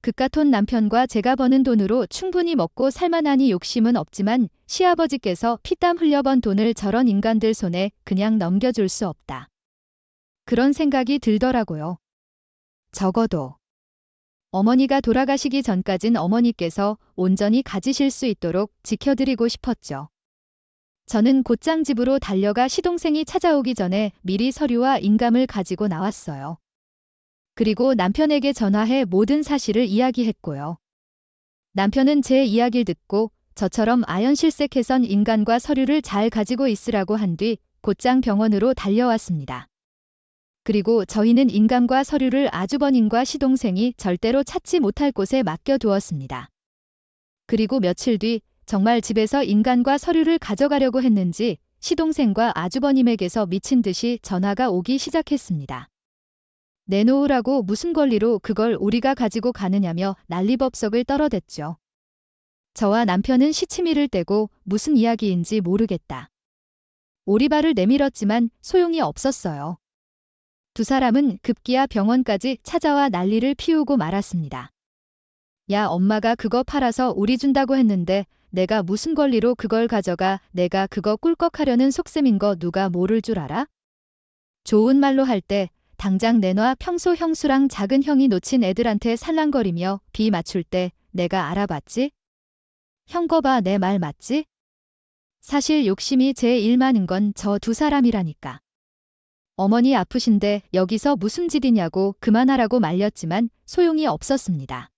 그깟돈 남편과 제가 버는 돈으로 충분히 먹고 살만하니 욕심은 없지만 시아버지께서 피땀 흘려 번 돈을 저런 인간들 손에 그냥 넘겨줄 수 없다. 그런 생각이 들더라고요. 적어도 어머니가 돌아가시기 전까진 어머니께서 온전히 가지실 수 있도록 지켜드리고 싶었죠. 저는 곧장 집으로 달려가 시동생이 찾아오기 전에 미리 서류와 인감을 가지고 나왔어요. 그리고 남편에게 전화해 모든 사실을 이야기했고요. 남편은 제 이야기를 듣고 저처럼 아연실색해선 인간과 서류를 잘 가지고 있으라고 한 뒤 곧장 병원으로 달려왔습니다. 그리고 저희는 인감과 서류를 아주버님과 시동생이 절대로 찾지 못할 곳에 맡겨두었습니다. 그리고 며칠 뒤 정말 집에서 인감과 서류를 가져가려고 했는지 시동생과 아주버님에게서 미친 듯이 전화가 오기 시작했습니다. 내놓으라고 무슨 권리로 그걸 우리가 가지고 가느냐며 난리법석을 떨어댔죠. 저와 남편은 시치미를 떼고 무슨 이야기인지 모르겠다. 오리발을 내밀었지만 소용이 없었어요. 두 사람은 급기야 병원까지 찾아와 난리를 피우고 말았습니다. 야, 엄마가 그거 팔아서 우리 준다고 했는데 내가 무슨 권리로 그걸 가져가. 내가 그거 꿀꺽하려는 속셈인 거 누가 모를 줄 알아? 좋은 말로 할 때 당장 내놔. 평소 형수랑 작은 형이 놓친 애들한테 살랑거리며 비 맞출 때 내가 알아봤지? 형 거 봐, 내 말 맞지? 사실 욕심이 제일 많은 건 저 두 사람이라니까. 어머니 아프신데 여기서 무슨 짓이냐고 그만하라고 말렸지만 소용이 없었습니다.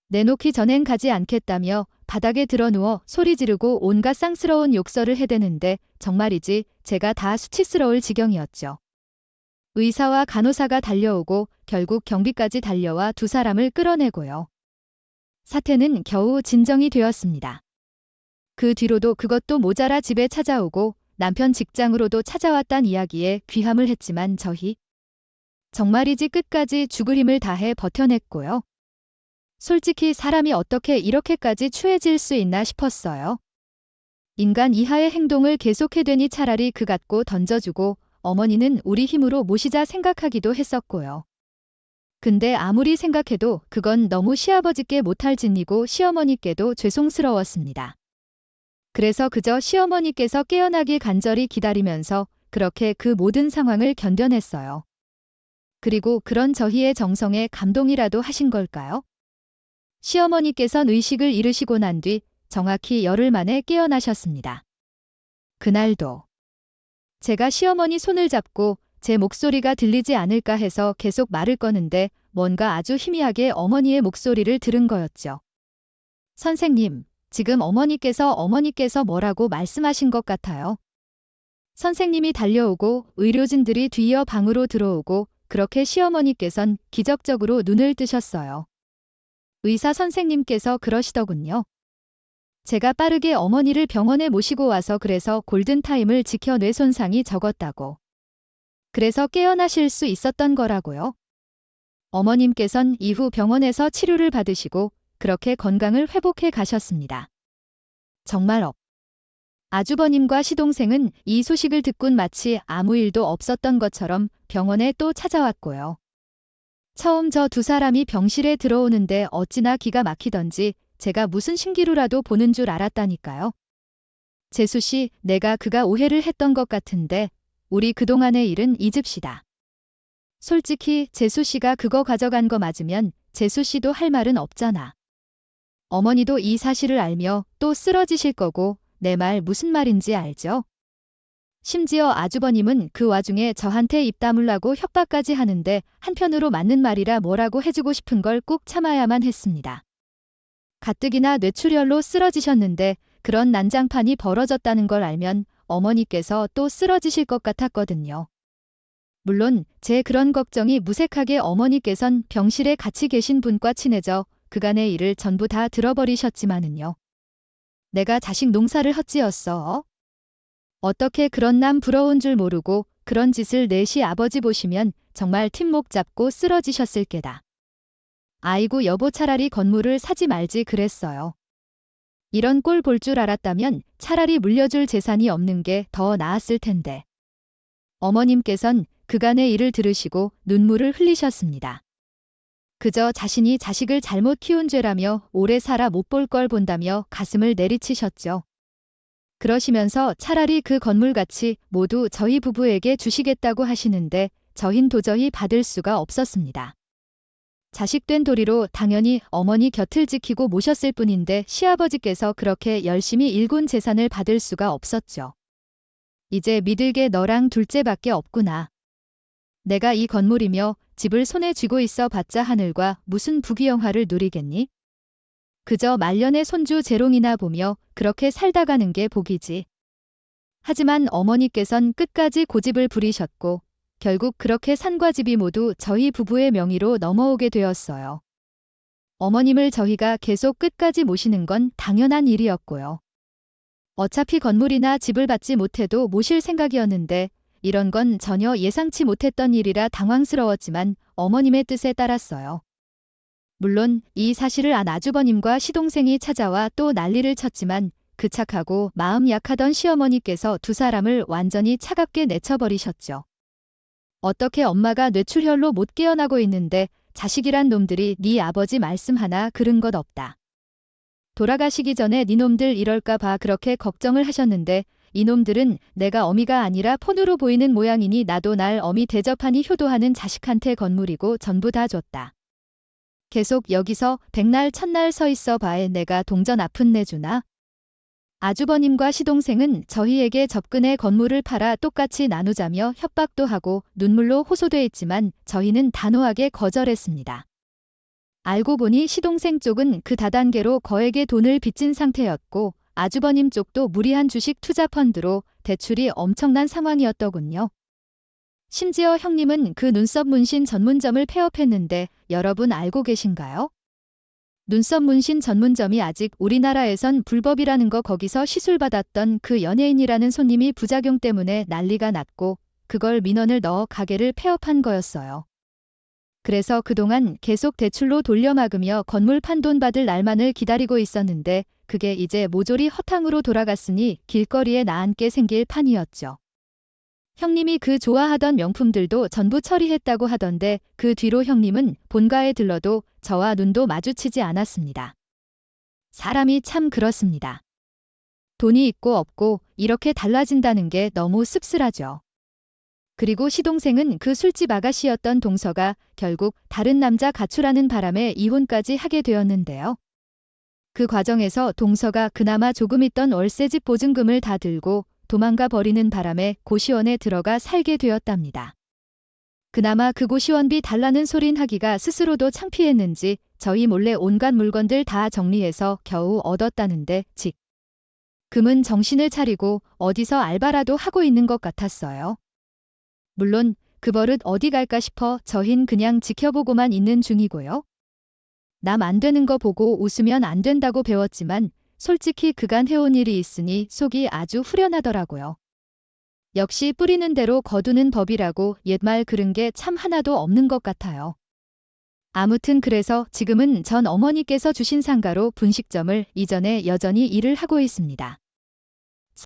내놓기 전엔 가지 않겠다며 바닥에 드러누워 소리 지르고 온갖 쌍스러운 욕설을 해대는데 정말이지 제가 다 수치스러울 지경이었죠. 의사와 간호사가 달려오고 결국 경비까지 달려와 두 사람을 끌어내고요. 사태는 겨우 진정이 되었습니다. 그 뒤로도 그것도 모자라 집에 찾아오고 남편 직장으로도 찾아왔단 이야기에 귀함을 했지만 저희 정말이지 끝까지 죽을 힘을 다해 버텨냈고요. 솔직히 사람이 어떻게 이렇게까지 추해질 수 있나 싶었어요. 인간 이하의 행동을 계속해대니 차라리 그 갖고 던져주고 어머니는 우리 힘으로 모시자 생각하기도 했었고요. 근데 아무리 생각해도 그건 너무 시아버지께 못할 짓이고 시어머니께도 죄송스러웠습니다. 그래서 그저 시어머니께서 깨어나길 간절히 기다리면서 그렇게 그 모든 상황을 견뎌냈어요. 그리고 그런 저희의 정성에 감동이라도 하신 걸까요? 시어머니께선 의식을 잃으시고 난 뒤 정확히 열흘 만에 깨어나셨습니다. 그날도 제가 시어머니 손을 잡고 제 목소리가 들리지 않을까 해서 계속 말을 꺼는데 뭔가 아주 희미하게 어머니의 목소리를 들은 거였죠. 선생님, 지금 어머니께서 뭐라고 말씀하신 것 같아요. 선생님이 달려오고 의료진들이 뒤이어 방으로 들어오고 그렇게 시어머니께선 기적적으로 눈을 뜨셨어요. 의사 선생님께서 그러시더군요. 제가 빠르게 어머니를 병원에 모시고 와서 그래서 골든타임을 지켜 뇌 손상이 적었다고. 그래서 깨어나실 수 있었던 거라고요. 어머님께선 이후 병원에서 치료를 받으시고 그렇게 건강을 회복해 가셨습니다. 정말 아주버님과 시동생은 이 소식을 듣곤 마치 아무 일도 없었던 것처럼 병원에 또 찾아왔고요. 처음 저 두 사람이 병실에 들어오는데 어찌나 기가 막히던지 제가 무슨 신기루라도 보는 줄 알았다니까요. 재수씨, 내가 그가 오해를 했던 것 같은데 우리 그동안의 일은 잊읍시다. 솔직히 재수씨가 그거 가져간 거 맞으면 재수씨도 할 말은 없잖아. 어머니도 이 사실을 알며 또 쓰러지실 거고 내 말 무슨 말인지 알죠? 심지어 아주버님은 그 와중에 저한테 입 다물라고 협박까지 하는데 한편으로 맞는 말이라 뭐라고 해주고 싶은 걸 꾹 참아야만 했습니다. 가뜩이나 뇌출혈로 쓰러지셨는데 그런 난장판이 벌어졌다는 걸 알면 어머니께서 또 쓰러지실 것 같았거든요. 물론 제 그런 걱정이 무색하게 어머니께선 병실에 같이 계신 분과 친해져 그간의 일을 전부 다 들어버리셨지만은요. 내가 자식 농사를 헛지었어. 어떻게 그런 남 부러운 줄 모르고 그런 짓을 내 시아버지 보시면 정말 팀목 잡고 쓰러지셨을 게다. 아이고 여보, 차라리 건물을 사지 말지 그랬어요. 이런 꼴 볼 줄 알았다면 차라리 물려줄 재산이 없는 게 더 나았을 텐데. 어머님께선 그간의 일을 들으시고 눈물을 흘리셨습니다. 그저 자신이 자식을 잘못 키운 죄라며 오래 살아 못 볼 걸 본다며 가슴을 내리치셨죠. 그러시면서 차라리 그 건물같이 모두 저희 부부에게 주시겠다고 하시는데 저흰 도저히 받을 수가 없었습니다. 자식된 도리로 당연히 어머니 곁을 지키고 모셨을 뿐인데 시아버지께서 그렇게 열심히 일군 재산을 받을 수가 없었죠. 이제 믿을 게 너랑 둘째밖에 없구나. 내가 이 건물이며 집을 손에 쥐고 있어 봤자 하늘과 무슨 부귀영화를 누리겠니? 그저 말년의 손주 재롱이나 보며 그렇게 살다 가는 게 복이지. 하지만 어머니께선 끝까지 고집을 부리셨고 결국 그렇게 산과 집이 모두 저희 부부의 명의로 넘어오게 되었어요. 어머님을 저희가 계속 끝까지 모시는 건 당연한 일이었고요. 어차피 건물이나 집을 받지 못해도 모실 생각이었는데 이런 건 전혀 예상치 못했던 일이라 당황스러웠지만 어머님의 뜻에 따랐어요. 물론 이 사실을 안 아주버님과 시동생이 찾아와 또 난리를 쳤지만 그 착하고 마음 약하던 시어머니께서 두 사람을 완전히 차갑게 내쳐버리셨죠. 어떻게 엄마가 뇌출혈로 못 깨어나고 있는데 자식이란 놈들이 네 아버지 말씀 하나 그른 것 없다. 돌아가시기 전에 니놈들 이럴까 봐 그렇게 걱정을 하셨는데 이놈들은 내가 어미가 아니라 폰으로 보이는 모양이니 나도 날 어미 대접하니 효도하는 자식한테 건물이고 전부 다 줬다. 계속 여기서 백날 천날 서 있어 봐에 내가 동전 아픈 내주나? 아주버님과 시동생은 저희에게 접근해 건물을 팔아 똑같이 나누자며 협박도 하고 눈물로 호소돼 있지만 저희는 단호하게 거절했습니다. 알고 보니 시동생 쪽은 그 다단계로 거액의 돈을 빚진 상태였고 아주버님 쪽도 무리한 주식 투자 펀드로 대출이 엄청난 상황이었더군요. 심지어 형님은 그 눈썹 문신 전문점을 폐업했는데 여러분 알고 계신가요? 눈썹 문신 전문점이 아직 우리나라에선 불법이라는 거 거기서 시술받았던 그 연예인이라는 손님이 부작용 때문에 난리가 났고 그걸 민원을 넣어 가게를 폐업한 거였어요. 그래서 그동안 계속 대출로 돌려막으며 건물 판돈 받을 날만을 기다리고 있었는데 그게 이제 모조리 허탕으로 돌아갔으니 길거리에 나앉게 생길 판이었죠. 형님이 그 좋아하던 명품들도 전부 처리했다고 하던데 그 뒤로 형님은 본가에 들러도 저와 눈도 마주치지 않았습니다. 사람이 참 그렇습니다. 돈이 있고 없고 이렇게 달라진다는 게 너무 씁쓸하죠. 그리고 시동생은 그 술집 아가씨였던 동서가 결국 다른 남자 가출하는 바람에 이혼까지 하게 되었는데요. 그 과정에서 동서가 그나마 조금 있던 월세집 보증금을 다 들고 도망가 버리는 바람에 고시원에 들어가 살게 되었답니다. 그나마 그 고시원비 달라는 소린 하기가 스스로도 창피했는지 저희 몰래 온갖 물건들 다 정리해서 겨우 얻었다는데 지금은 정신을 차리고 어디서 알바라도 하고 있는 것 같았어요. 물론 그 버릇 어디 갈까 싶어 저흰 그냥 지켜보고만 있는 중이고요. 남 안 되는 거 보고 웃으면 안 된다고 배웠지만 솔직히 그간 해온 일이 있으니 속이 아주 후련하더라고요. 역시 뿌리는 대로 거두는 법이라고 옛말 그른 게 참 하나도 없는 것 같아요. 아무튼 그래서 지금은 전 어머니께서 주신 상가로 분식점을 이전에 여전히 일을 하고 있습니다.